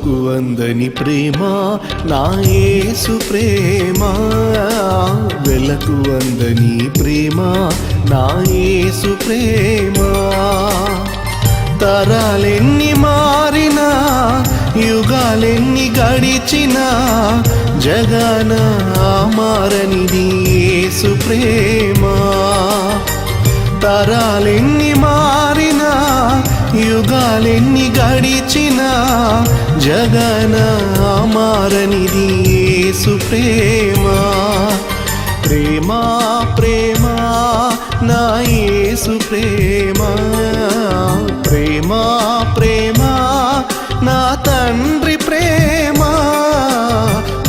ఊహకు అందని ప్రేమ నా యేసు ప్రేమ, వెలకు అందని ప్రేమ నా యేసు ప్రేమ. తరాలెన్ని మారినా యుగాలెన్ని గడిచినా జగన మారనిది యేసు ప్రేమ. తరాలెన్ని మారినా యుగాలెన్ని గడిచినా జగన మారనిది యేసు ప్రేమ. ప్రేమ ప్రేమ నా యేసు ప్రేమ, ప్రేమ ప్రేమ నా తండ్రి ప్రేమ,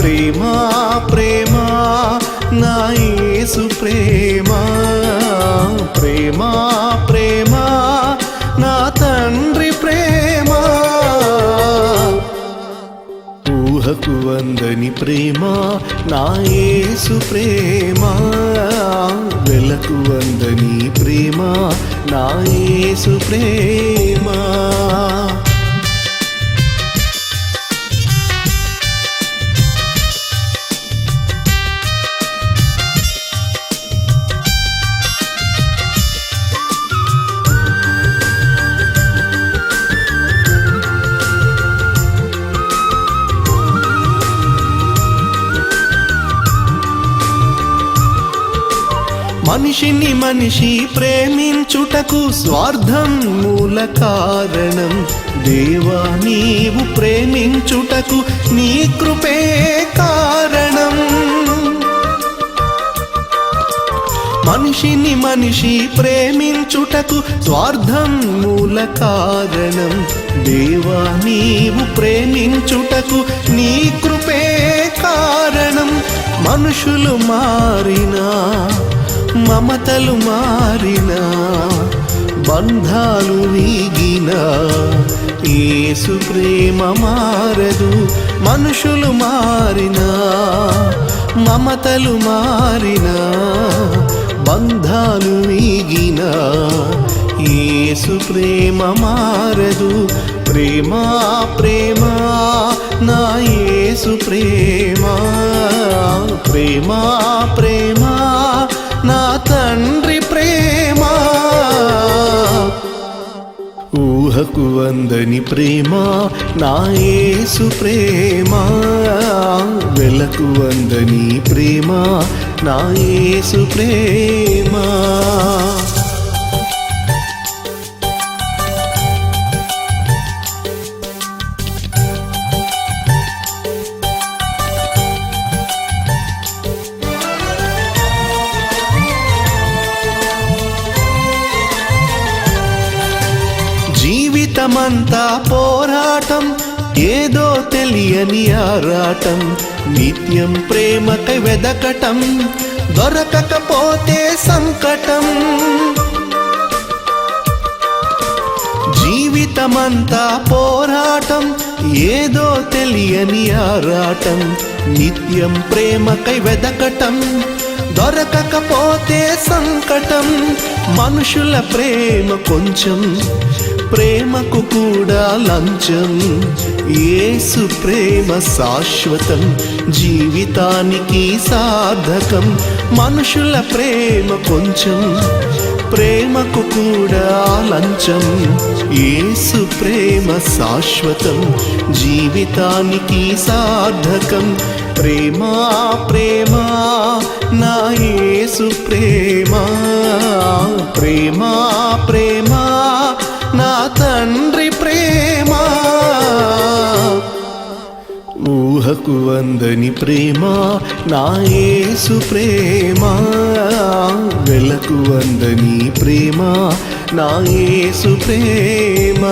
ప్రేమ ప్రేమ నా యేసు ప్రేమ, ప్రేమ ప్రేమ నా తండ్రి ప్రేమ. ఊహకు అందని ప్రేమ నా యేసు ప్రేమ, వెలకు అందని ప్రేమ నా యేసు ప్రేమ. మనిషిని మనిషి ప్రేమించుటకు స్వార్థం మూల కారణం. దేవా నీవు ప్రేమించుటకు నీ కృపే కారణం. మనిషిని మనిషి ప్రేమించుటకు స్వార్థం మూల కారణం. దేవా నీవు ప్రేమించుటకు నీ కృపే కారణం. మనుషులు మారినా మమతలు మారినా బంధాలు వీగినా యేసు ప్రేమ మారదు. మనుషులు మారినా మమతలు మారినా బంధాలు వీగినా యేసు ప్రేమ మారదు. ప్రేమ ప్రేమ నా యేసు ప్రేమ, ప్రేమ ప్రేమ నా తండ్రి ప్రేమ. ఊహకు అందని ప్రేమ నా యేసు ప్రేమ, వెలకు అందని ప్రేమ నా యేసు ప్రేమ. జీవితమంతా పోరాటం, ఏదో తెలియని ఆరాటం, నిత్యం ప్రేమకై వెదకటం, దొరకకపోతే సంకటం. జీవితమంతా పోరాటం, ఏదో తెలియని ఆరాటం, నిత్యం ప్రేమకై వెదకటం, దొరకకపోతే సంకటం. మనుషుల ప్రేమ కొంచెం, ప్రేమకు కూడా లంచం. యేసు ప్రేమ శాశ్వతం, జీవితానికి సార్థకం. మనుషుల ప్రేమ కొంచెం, ప్రేమకు కూడా లంచం. యేసు ప్రేమ శాశ్వతం, జీవితానికి సార్థకం. ప్రేమ ప్రేమ నా యేసు ప్రేమ, ప్రేమ ప్రేమ నా తండ్రి ప్రేమ. ఊహకు అందని ప్రేమ నా యేసు ప్రేమ, వెలకు అందని ప్రేమ నా యేసు ప్రేమ.